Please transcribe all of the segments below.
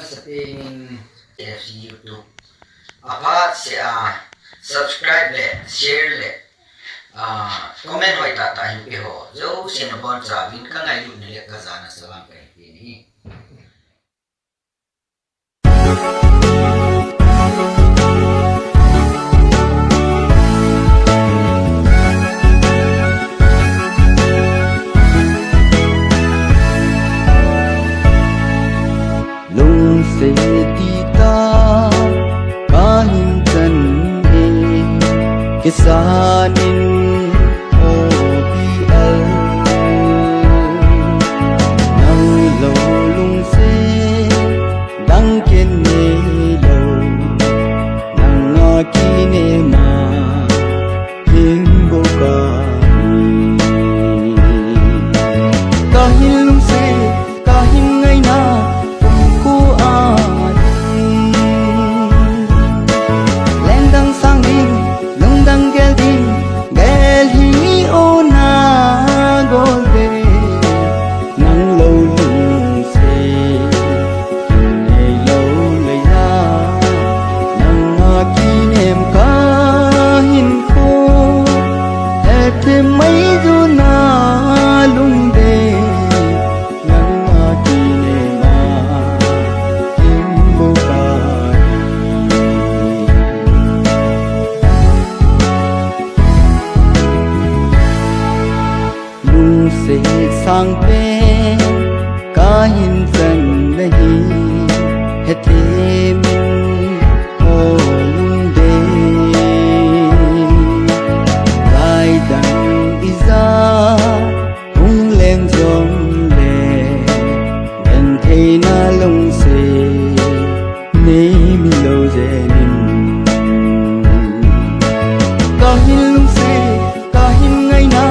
Sapin YouTube. Apa subscribe le, share le, comment hoy tatahin piho. So sinabon sa amin ka ngayon nila kazana sa bangkay ini. Se tita kahin tan kisanin OPL nang lolong se dang kenelo nang akine ma himbo kahin lung se kahin ngai na sang pe kahin san nahi hete min o lung de lai dang iza hung lem zom le ben thei na lung se ne mi lo je min kahin lung se kahin ngai na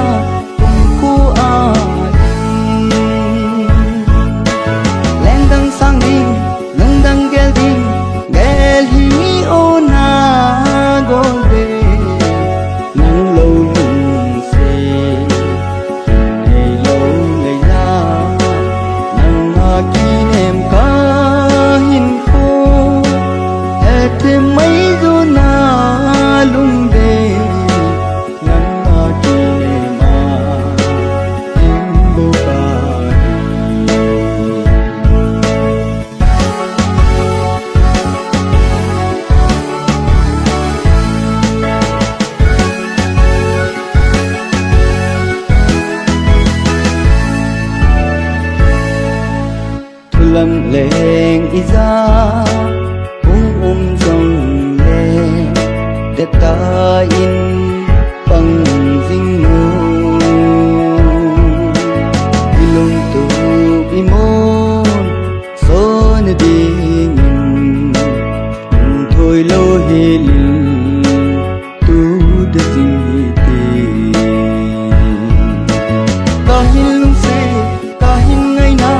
lam leng iza hung jong le de ta in pang jing mu ilung tu bimon so ne ding thoi lo hil tu de jing ti ka hin se ka hin ngai na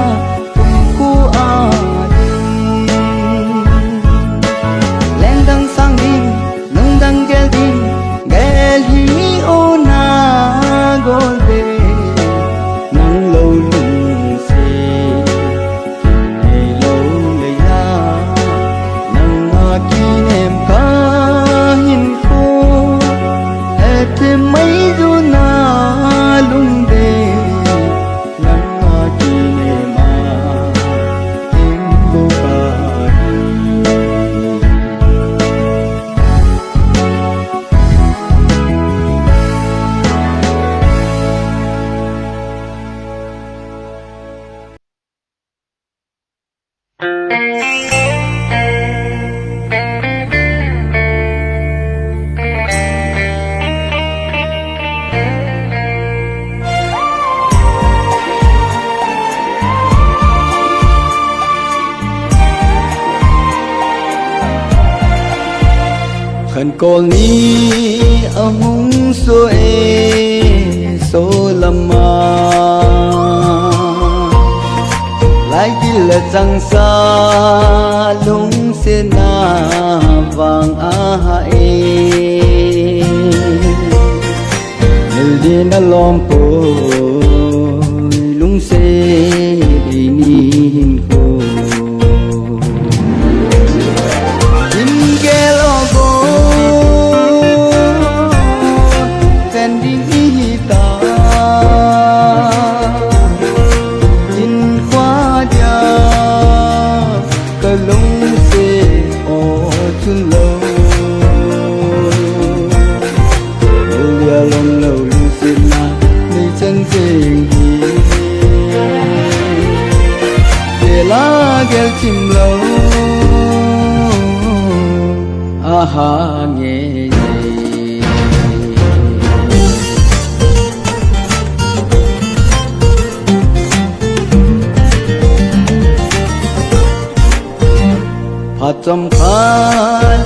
khăn con ni amung so e so lama lai kila chang sa lung se na vang a ha e nil di na lom po lung se di ni hin ko จิมโลอาหาเงผัดจำพา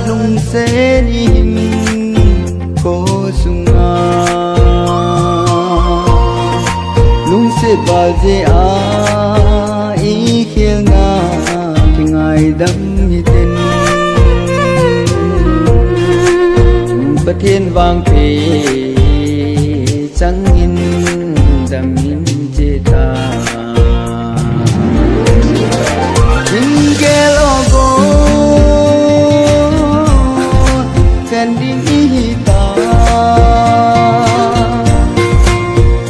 ลุงเสนิมโกสุงาลุงเสบาเจอาอีเขียงาที่ไงดำหิตินประเทศวางเพจังหินดำหินเจตาหินแกโลโกแฟนดิ้งอีตา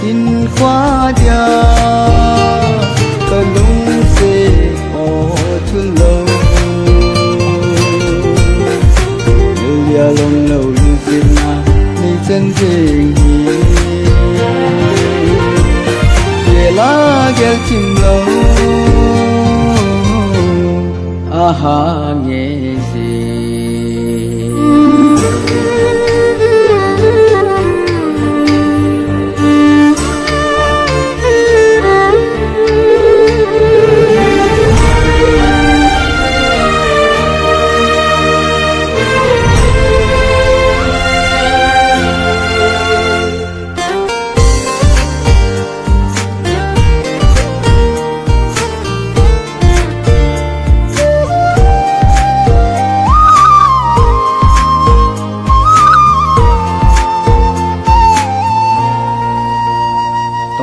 หินควาเดียก็ลุงเสโอทุลโลเรียลงโลลุงเสนาในจันเจงฮีเวลาแกจิมโลอาหาเงซี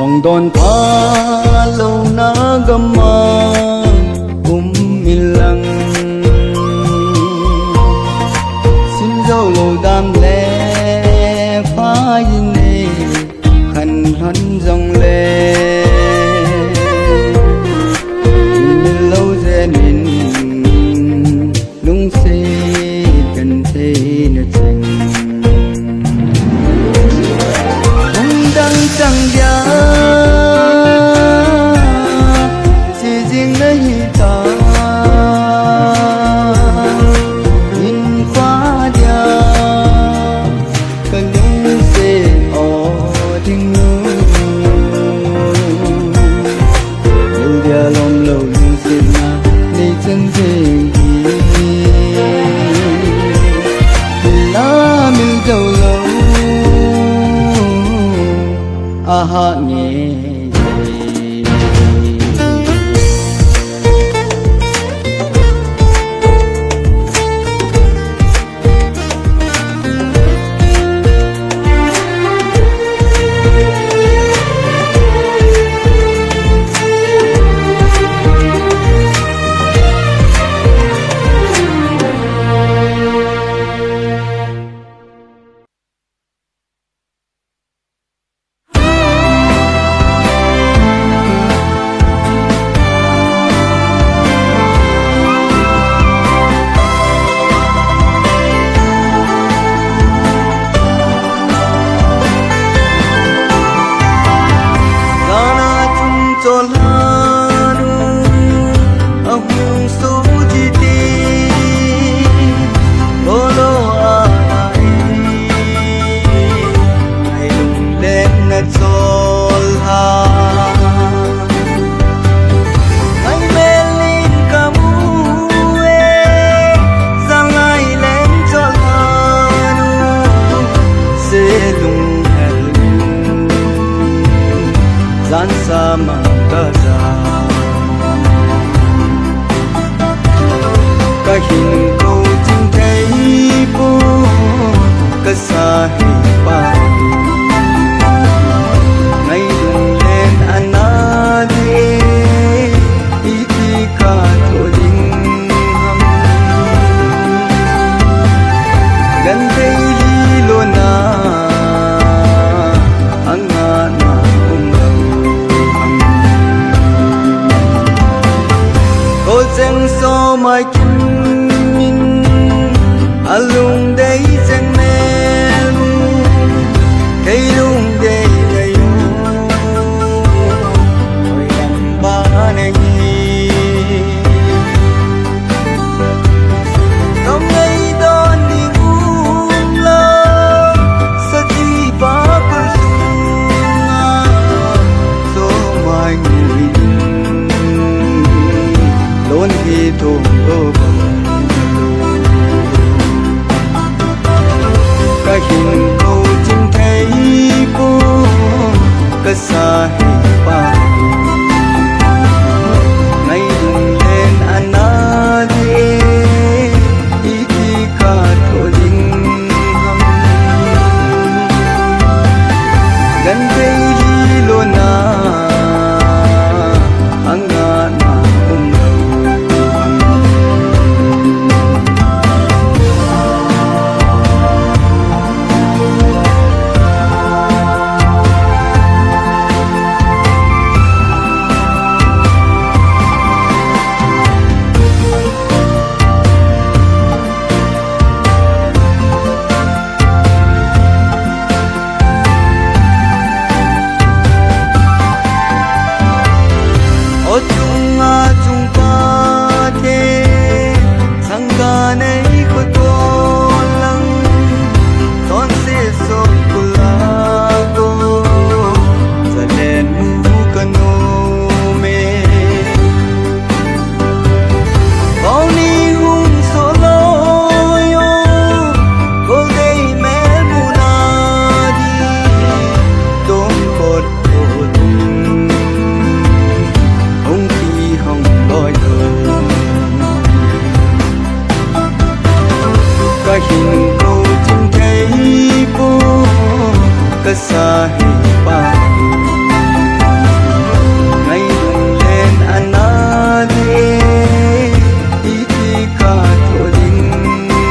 ต้องโดนพาลงนากำมามิลังสินเจ้าโลดำแลฟ้ายินเนขันหันจงเลมิลโลเจนินลุงเสกันเทนเจงดังจังยาจีจิงไม่ตาหินฟ้าเดียก็ลุงเสโอทิ้งนูลูเดียลมโลลุงเสนาในจันเจฮีลามิลเจ้าโลอาหาเง ô bồng cả hình câu chinh thấy cô cả xa hình ba ngày đừng lên anh na đi ý thì cả thổ linh hâm gần đây hi lô na ang nga na hình câu chinh thấy cô cả xa hình ba ngày đừng lên anh na đi ý thì cả thổ linh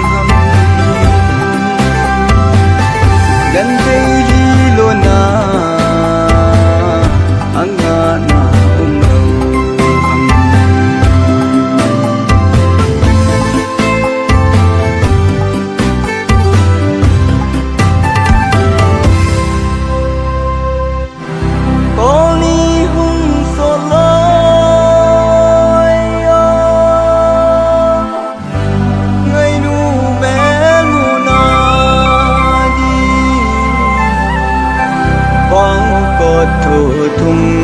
hâm gần đây hi lô na ang nga na thủ thùng